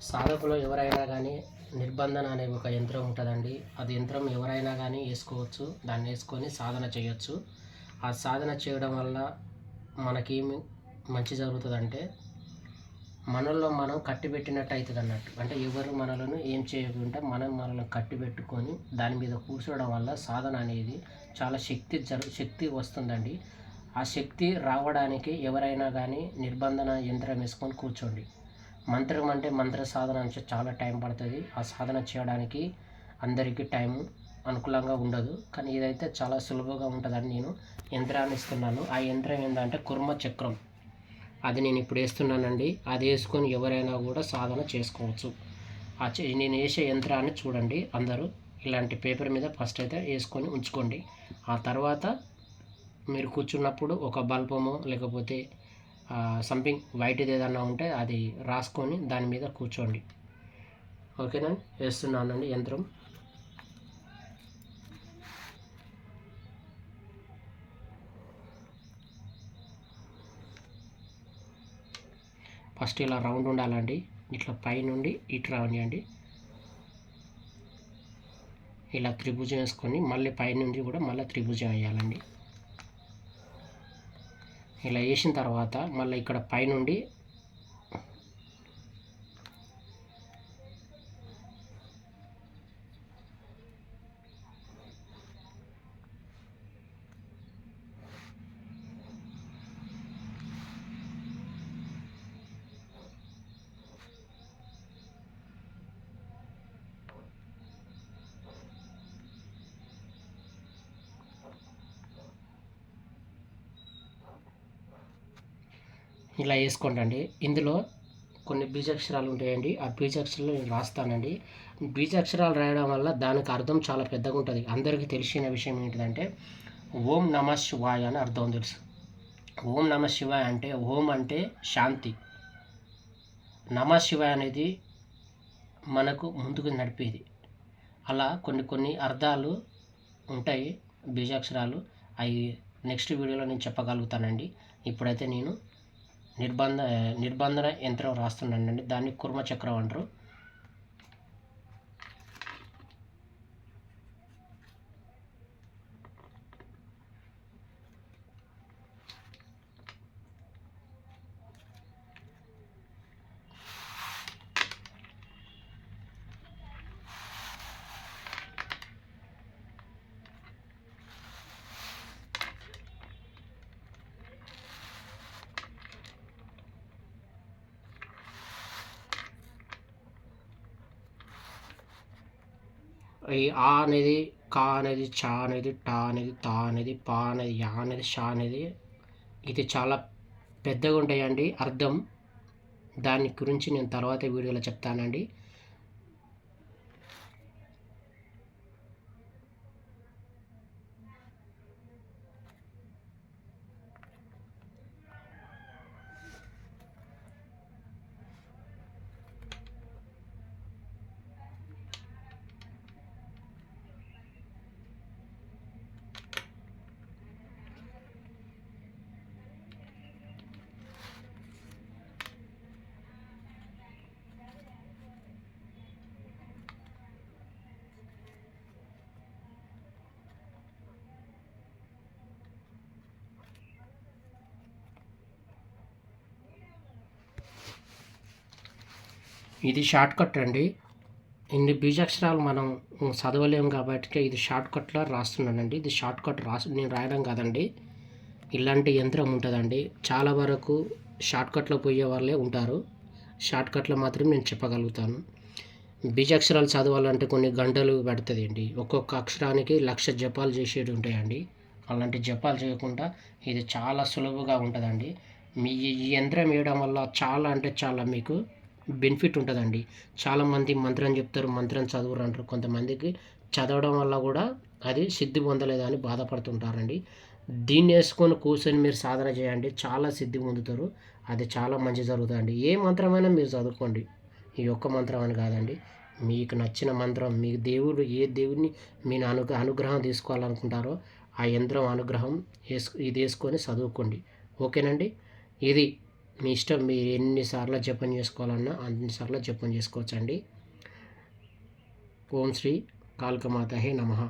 సాధకులు ఎవరైనా కానీ నిర్బంధన అనే ఒక యంత్రం ఉంటుందండి. అది యంత్రం ఎవరైనా కానీ వేసుకోవచ్చు. దాన్ని వేసుకొని సాధన చేయొచ్చు. ఆ సాధన చేయడం వల్ల మనకేమి మంచి జరుగుతుందంటే మనలో మనం కట్టిపెట్టినట్టు అవుతుంది అన్నట్టు. అంటే ఎవరు మనలను ఏం చేయకుండా మనం మనల్ని కట్టిపెట్టుకొని దాని మీద కూర్చోవడం వల్ల సాధన అనేది చాలా శక్తి వస్తుందండి. ఆ శక్తి రావడానికి ఎవరైనా కానీ నిర్బంధన యంత్రం వేసుకొని కూర్చోండి. మంత్రం అంటే మంత్ర సాధన అంటే చాలా టైం పడుతుంది. ఆ సాధన చేయడానికి అందరికీ టైం అనుకూలంగా ఉండదు. కానీ ఇదైతే చాలా సులభంగా ఉంటుందని నేను యంత్రాన్ని ఇస్తున్నాను. ఆ యంత్రం ఏంటంటే కుర్మ చక్రం. అది నేను ఇప్పుడు వేస్తున్నానండి. అది వేసుకొని ఎవరైనా కూడా సాధన చేసుకోవచ్చు. నేను వేసే యంత్రాన్ని చూడండి అందరూ. ఇలాంటి పేపర్ మీద ఫస్ట్ అయితే వేసుకొని ఉంచుకోండి. ఆ తర్వాత మీరు కూర్చున్నప్పుడు ఒక బల్బమో లేకపోతే సంథింగ్ వైట్ది ఏదన్నా ఉంటే అది రాసుకొని దాని మీద కూర్చోండి. ఓకేనా? వేస్తున్నానండి యంత్రం. ఫస్ట్ ఇలా రౌండ్ ఉండాలండి. ఇట్లా పైనుండి ఇటు రానియండి. ఇలా త్రిభుజం వేసుకొని మళ్ళీ పైనుండి కూడా మళ్ళీ త్రిభుజం వేయాలండి. ఇలా వేసిన తర్వాత మళ్ళీ ఇక్కడ పైనుండి ఇలా వేసుకోండి. ఇందులో కొన్ని బీజాక్షరాలు ఉంటాయండి. ఆ బీజాక్షరాలు నేను రాస్తానండి. బీజాక్షరాలు రాయడం వల్ల దానికి అర్థం చాలా పెద్దగా ఉంటుంది. అందరికీ తెలిసిన విషయం ఏంటిదంటే ఓం నమ శివాయ అని అర్థం తెలుసు. ఓం నమ శివాయ అంటే ఓం అంటే శాంతి, నమ శివాయ అనేది మనకు ముందుకు నడిపేది. అలా కొన్ని అర్థాలు ఉంటాయి బీజాక్షరాలు. అవి నెక్స్ట్ వీడియోలో నేను చెప్పగలుగుతానండి. ఇప్పుడైతే నేను నిర్బంధన యంత్రం రాస్తున్నానండి. దాన్ని కుర్మ చక్రం అంటారు. ఈ ఆ అనేది, కా అనేది, చా అనేది, టా అనేది, తా అనేది, పా అనేది, యా అనేది, షా అనేది ఇది చాలా పెద్దగా ఉంటాయండి అర్థం. దాని గురించి నేను తర్వాత వీడియోలో చెప్తానండి. ఇది షార్ట్ కట్ అండి. ఇన్ని బీజాక్షరాలు మనం చదవలేము కాబట్టి ఇది షార్ట్ కట్లో రాస్తున్నానండి. ఇది షార్ట్ కట్ నేను రాయడం కాదండి. ఇలాంటి యంత్రం ఉంటుందండి. చాలా వరకు షార్ట్ కట్లో పోయే వాళ్ళే ఉంటారు. షార్ట్ కట్లో మాత్రం నేను చెప్పగలుగుతాను. బీజాక్షరాలు చదవాలంటే కొన్ని గంటలు పడుతుంది అండి. ఒక్కొక్క అక్షరానికి 1,00,000 జపాలు చేసేవి ఉంటాయండి. అలాంటి జపాలు చేయకుండా ఇది చాలా సులభంగా ఉంటుందండి. ఈ యంత్రం వేయడం వల్ల చాలా అంటే చాలా మీకు బెనిఫిట్ ఉంటుందండి. చాలామంది మంత్రం చెప్తారు, మంత్రం చదువురు అంటారు. కొంతమందికి చదవడం వల్ల కూడా అది సిద్ధి పొందలేదని బాధపడుతుంటారండి. దీన్ని వేసుకొని కూర్చొని మీరు సాధన చేయండి, చాలా సిద్ధి పొందుతారు. అది చాలా మంచి జరుగుతుందండి. ఏ మంత్రమైనా మీరు చదువుకోండి. ఈ ఒక్క మంత్రం అని కాదండి, మీకు నచ్చిన మంత్రం, మీకు దేవుడు ఏ దేవుడిని మీరు అనుగ్రహం తీసుకోవాలనుకుంటారో ఆ యంత్రం అనుగ్రహం ఇది వేసుకొని చదువుకోండి. ఓకేనండి. ఇది మీ ఇష్టం, మీరు ఎన్నిసార్లు జపం చేసుకోవాలన్నా అన్నిసార్లు జపం చేసుకోవచ్చండి. ఓం శ్రీ కాళికామాతాయే నమః.